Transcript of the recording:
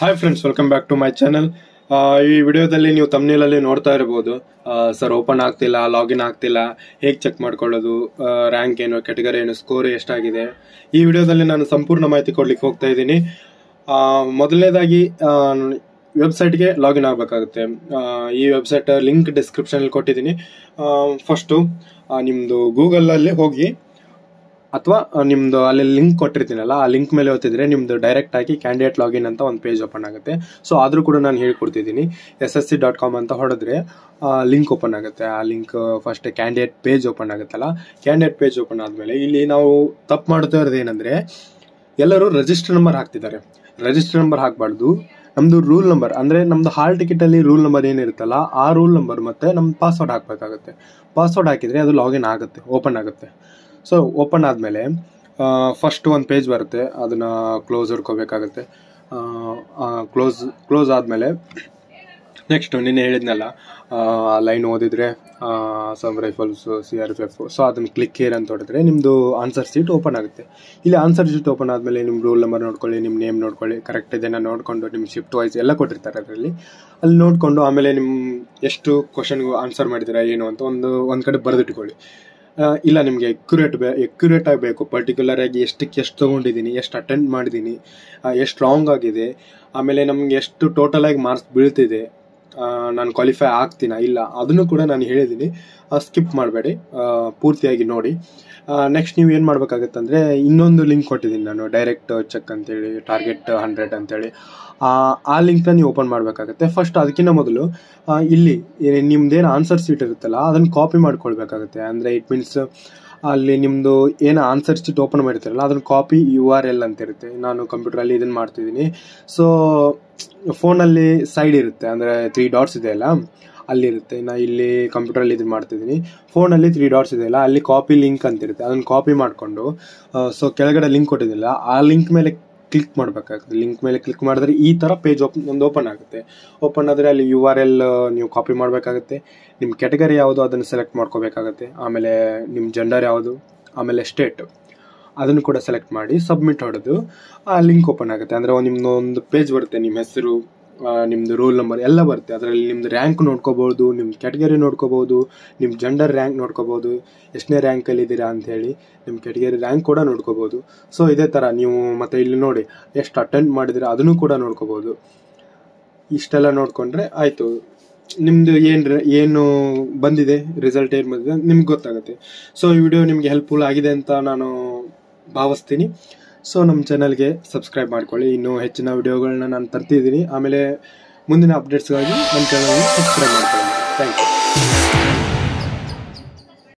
Hi friends, welcome back to my channel. ಈ ವಿಡಿಯೋದಲ್ಲಿ ನೀವು ತಮ್ನೇಲಲ್ಲಿ ನೋಡ್ತಾ ಇರಬಹುದು, ಸರ್ ಓಪನ್ ಆಗ್ತಿಲ್ಲ, ಲಾಗಿನ್ ಆಗ್ತಿಲ್ಲ, ಹೇಗೆ ಚೆಕ್ ಮಾಡ್ಕೊಳ್ಳೋದು, ರ್ಯಾಂಕ್ ಏನು, ಕ್ಯಾಟಗರಿ ಏನು, ಸ್ಕೋರ್ ಎಷ್ಟಾಗಿದೆ. ಈ ವಿಡಿಯೋದಲ್ಲಿ ನಾನು ಸಂಪೂರ್ಣ ಮಾಹಿತಿ ಕೊಡ್ಲಿಕ್ಕೆ ಹೋಗ್ತಾ ಇದ್ದೀನಿ. ಮೊದಲನೇದಾಗಿ ವೆಬ್ಸೈಟ್ಗೆ ಲಾಗಿನ್ ಆಗಬೇಕಾಗುತ್ತೆ. ಈ ವೆಬ್ಸೈಟ್ ಲಿಂಕ್ ಡಿಸ್ಕ್ರಿಪ್ಷನಲ್ಲಿ ಕೊಟ್ಟಿದ್ದೀನಿ. ಫಸ್ಟು ನಿಮ್ಮದು ಗೂಗಲಲ್ಲಿ ಹೋಗಿ ಅಥವಾ ನಿಮ್ದು ಅಲ್ಲಿ ಲಿಂಕ್ ಕೊಟ್ಟಿರ್ತೀನಲ್ಲ, ಆ ಲಿಂಕ್ ಮೇಲೆ ಓದ್ತಿದ್ರೆ ನಿಮ್ದು ಡೈರೆಕ್ಟ್ ಆಗಿ ಕ್ಯಾಂಡಿಡೇಟ್ ಲಾಗಿನ್ ಅಂತ ಒಂದು ಪೇಜ್ ಓಪನ್ ಆಗುತ್ತೆ. ಸೊ ಆದ್ರೂ ಕೂಡ ನಾನು ಹೇಳ್ಕೊಡ್ತಿದ್ದೀನಿ. ssc.com ಅಂತ ಹೊಡೆದ್ರೆ ಲಿಂಕ್ ಓಪನ್ ಆಗುತ್ತೆ. ಆ link first candidate page open ಆಗುತ್ತಲ್ಲ, ಕ್ಯಾಂಡಿಡೇಟ್ ಪೇಜ್ ಓಪನ್ ಆದ್ಮೇಲೆ ಇಲ್ಲಿ ನಾವು ತಪ್ಪು ಮಾಡ್ತಾ ಇರೋದು ಏನಂದ್ರೆ, ಎಲ್ಲರೂ ರಿಜಿಸ್ಟರ್ ನಂಬರ್ ಹಾಕ್ತಿದ್ದಾರೆ. ರಿಜಿಸ್ಟರ್ ನಂಬರ್ ಹಾಕಬಾರ್ದು. ನಮ್ದು ರೂಲ್ ನಂಬರ್ ಅಂದ್ರೆ ನಮ್ದು ಹಾಲ್ ಟಿಕೆಟ್ ಅಲ್ಲಿ ರೂಲ್ ನಂಬರ್ ಏನಿರುತ್ತಲ್ಲ, ಆ ರೂಲ್ ನಂಬರ್ ಮತ್ತೆ ನಮ್ ಪಾಸ್ವರ್ಡ್ ಹಾಕ್ಬೇಕಾಗುತ್ತೆ. ಪಾಸ್ವರ್ಡ್ ಹಾಕಿದ್ರೆ ಅದು ಲಾಗಿನ್ ಆಗುತ್ತೆ, ಓಪನ್ ಆಗುತ್ತೆ. ಸೊ ಓಪನ್ ಆದಮೇಲೆ ಫಸ್ಟ್ ಒಂದು ಪೇಜ್ ಬರುತ್ತೆ, ಅದನ್ನು ಕ್ಲೋಸ್ ಹಿಡ್ಕೋಬೇಕಾಗುತ್ತೆ. ಕ್ಲೋಸ್ ಆದಮೇಲೆ ನೆಕ್ಸ್ಟ್ ನಿನ್ನೆ ಹೇಳಿದ್ನಲ್ಲ, ಲೈನ್ ಓದಿದ್ರೆ ಸಮ್ ರೈಫಲ್ಸ್, CRPF, ಸೊ ಅದನ್ನು ಕ್ಲಿಕ್ ಹೇರ್ ಅಂತ ಹೊಡೆದ್ರೆ ನಿಮ್ಮದು ಆನ್ಸರ್ ಶೀಟ್ ಓಪನ್ ಆಗುತ್ತೆ. ಇಲ್ಲಿ ಆನ್ಸರ್ ಶೀಟ್ ಓಪನ್ ಆದಮೇಲೆ ನಿಮ್ಮ ರೂಲ್ ನಂಬರ್ ನೋಡ್ಕೊಳ್ಳಿ, ನಿಮ್ಮ ನೇಮ್ ನೋಡ್ಕೊಳ್ಳಿ, ಕರೆಕ್ಟ್ ಇದನ್ನು ನೋಡಿಕೊಂಡು ನಿಮ್ಮ ಶಿಫ್ಟ್ ವೈಸ್ ಎಲ್ಲ ಕೊಟ್ಟಿರ್ತಾರೆ ಅದರಲ್ಲಿ. ಅಲ್ಲಿ ನೋಡಿಕೊಂಡು ಆಮೇಲೆ ನಿಮ್ಮ ಎಷ್ಟು ಕ್ವಶನ್ಗೂ ಆನ್ಸರ್ ಮಾಡಿದ್ದೀರಾ ಏನು ಅಂತ ಒಂದು ಕಡೆ ಬರೆದಿಟ್ಕೊಳ್ಳಿ. ಇಲ್ಲ ನಿಮಗೆ ಎಕ್ಯುರೇಟ್ ಆಗಬೇಕು, ಪರ್ಟಿಕ್ಯುಲರ್ ಆಗಿ ಎಷ್ಟು ತೊಗೊಂಡಿದ್ದೀನಿ, ಎಷ್ಟು ಅಟೆಂಡ್ ಮಾಡಿದ್ದೀನಿ, ಎಷ್ಟು ರಾಂಗ್ ಆಗಿದೆ, ಆಮೇಲೆ ನಮಗೆ ಎಷ್ಟು ಟೋಟಲ್ ಆಗಿ ಮಾರ್ಕ್ಸ್ ಬೀಳ್ತಿದೆ, ನಾನು ಕ್ವಾಲಿಫೈ ಆಗ್ತೀನಾ ಇಲ್ಲ, ಅದನ್ನು ಕೂಡ ನಾನು ಹೇಳಿದ್ದೀನಿ. ಸ್ಕಿಪ್ ಮಾಡಬೇಡಿ, ಪೂರ್ತಿಯಾಗಿ ನೋಡಿ. ನೆಕ್ಸ್ಟ್ ನೀವು ಏನು ಮಾಡಬೇಕಾಗತ್ತೆ ಅಂದರೆ, ಇನ್ನೊಂದು ಲಿಂಕ್ ಕೊಟ್ಟಿದ್ದೀನಿ ನಾನು, ಡೈರೆಕ್ಟ್ ಚೆಕ್ ಅಂತೇಳಿ, ಟಾರ್ಗೆಟ್ 100 ಅಂತೇಳಿ. ಆ ಲಿಂಕ್ನ ನೀವು ಓಪನ್ ಮಾಡಬೇಕಾಗತ್ತೆ. ಫಸ್ಟ್ ಅದಕ್ಕಿಂತ ಮೊದಲು ಇಲ್ಲಿ ನಿಮ್ದೇನು ಆನ್ಸರ್ ಶೀಟ್ ಇರುತ್ತಲ್ಲ, ಅದನ್ನು ಕಾಪಿ ಮಾಡ್ಕೊಳ್ಬೇಕಾಗುತ್ತೆ. ಅಂದರೆ ಇಟ್ ಮೀನ್ಸ್ ಅಲ್ಲಿ ನಿಮ್ಮದು ಏನು ಆನ್ಸರ್ ಶೀಟ್ ಓಪನ್ ಮಾಡಿರ್ತೀರಲ್ಲ, ಅದನ್ನು ಕಾಪಿ URL ಅಂತ ಇರುತ್ತೆ. ನಾನು ಕಂಪ್ಯೂಟರಲ್ಲಿ ಇದನ್ನು ಮಾಡ್ತಿದ್ದೀನಿ. ಸೊ ಫೋನಲ್ಲಿ ಸೈಡ್ ಇರುತ್ತೆ, ಅಂದರೆ 3 ಡಾಟ್ಸ್ ಇದೆ ಅಲ್ಲ, ಅಲ್ಲಿರುತ್ತೆ. ನಾ ಇಲ್ಲಿ ಕಂಪ್ಯೂಟರಲ್ಲಿ ಇದನ್ನು ಮಾಡ್ತಿದ್ದೀನಿ. ಫೋನಲ್ಲಿ 3 ಡಾಟ್ಸ್ ಇದೆಯಲ್ಲ, ಅಲ್ಲಿ ಕಾಪಿ ಲಿಂಕ್ ಅಂತ ಇರುತ್ತೆ. ಅದನ್ನು ಕಾಪಿ ಮಾಡಿಕೊಂಡು ಸೊ ಕೆಳಗಡೆ ಲಿಂಕ್ ಕೊಟ್ಟಿದ್ದಿಲ್ಲ, ಆ ಲಿಂಕ್ ಮೇಲೆ ಕ್ಲಿಕ್ ಮಾಡಬೇಕಾಗುತ್ತೆ. ಲಿಂಕ್ ಮೇಲೆ ಕ್ಲಿಕ್ ಮಾಡಿದ್ರೆ ಈ ಥರ ಪೇಜ್ ಓಪನ್ ಆಗುತ್ತೆ. ಓಪನ್ ಆದರೆ ಅಲ್ಲಿ URL ನೀವು ಕಾಪಿ ಮಾಡಬೇಕಾಗುತ್ತೆ. ನಿಮ್ಮ ಕ್ಯಾಟಗರಿ ಯಾವುದು ಅದನ್ನು ಸೆಲೆಕ್ಟ್ ಮಾಡ್ಕೋಬೇಕಾಗತ್ತೆ. ಆಮೇಲೆ ನಿಮ್ಮ ಜೆಂಡರ್ ಯಾವುದು, ಆಮೇಲೆ ಸ್ಟೇಟ್ ಅದನ್ನು ಕೂಡ ಸೆಲೆಕ್ಟ್ ಮಾಡಿ ಸಬ್ಮಿಟ್ ಹೊಡೆದು ಆ ಲಿಂಕ್ ಓಪನ್ ಆಗುತ್ತೆ. ಅಂದರೆ ನಿಮ್ಮದು ಒಂದು ಪೇಜ್ ಬರುತ್ತೆ, ನಿಮ್ಮ ಹೆಸರು, ನಿಮ್ಮದು ರೂಲ್ ನಂಬರ್ ಎಲ್ಲ ಬರುತ್ತೆ. ಅದರಲ್ಲಿ ನಿಮ್ಮದು ರ್ಯಾಂಕ್ ನೋಡ್ಕೋಬಹುದು, ನಿಮ್ಮ ಕ್ಯಾಟಗರಿ ನೋಡ್ಕೋಬಹುದು, ನಿಮ್ಮ ಜೆಂಡರ್ ರ್ಯಾಂಕ್ ನೋಡ್ಕೋಬಹುದು, ಎಷ್ಟನೇ ರ್ಯಾಂಕಲ್ಲಿ ಇದ್ದೀರಾ ಅಂಥೇಳಿ ನಿಮ್ಮ ಕ್ಯಾಟಗರಿ ರ್ಯಾಂಕ್ ಕೂಡ ನೋಡ್ಕೋಬಹುದು. ಸೊ ಇದೇ ಥರ ನೀವು ಮತ್ತೆ ಇಲ್ಲಿ ನೋಡಿ ಎಷ್ಟು ಅಟೆಂಡ್ ಮಾಡಿದ್ರೆ ಅದನ್ನು ಕೂಡ ನೋಡ್ಕೋಬಹುದು. ಇಷ್ಟೆಲ್ಲ ನೋಡಿಕೊಂಡ್ರೆ ಆಯಿತು, ನಿಮ್ಮದು ಏನು ಬಂದಿದೆ, ರಿಸಲ್ಟ್ ಏನು ಬಂದಿದೆ ನಿಮ್ಗೆ ಗೊತ್ತಾಗುತ್ತೆ. ಸೊ ಈ ವಿಡಿಯೋ ನಿಮಗೆ ಹೆಲ್ಪ್ಫುಲ್ ಆಗಿದೆ ಅಂತ ನಾನು ಭಾವಿಸ್ತೀನಿ. ಸೊ ನಮ್ಮ ಚಾನಲ್ಗೆ ಸಬ್ಸ್ಕ್ರೈಬ್ ಮಾಡ್ಕೊಳ್ಳಿ. ಇನ್ನೂ ಹೆಚ್ಚಿನ ವಿಡಿಯೋಗಳನ್ನ ನಾನು ತರ್ತಿದ್ದೀನಿ. ಆಮೇಲೆ ಮುಂದಿನ ಅಪ್ಡೇಟ್ಸ್ಗಾಗಿ ನಮ್ಮ ಚಾನಲ್ಗೆ ಸಬ್ಸ್ಕ್ರೈಬ್ ಮಾಡ್ಕೊಳ್ಳಿ. Thank you.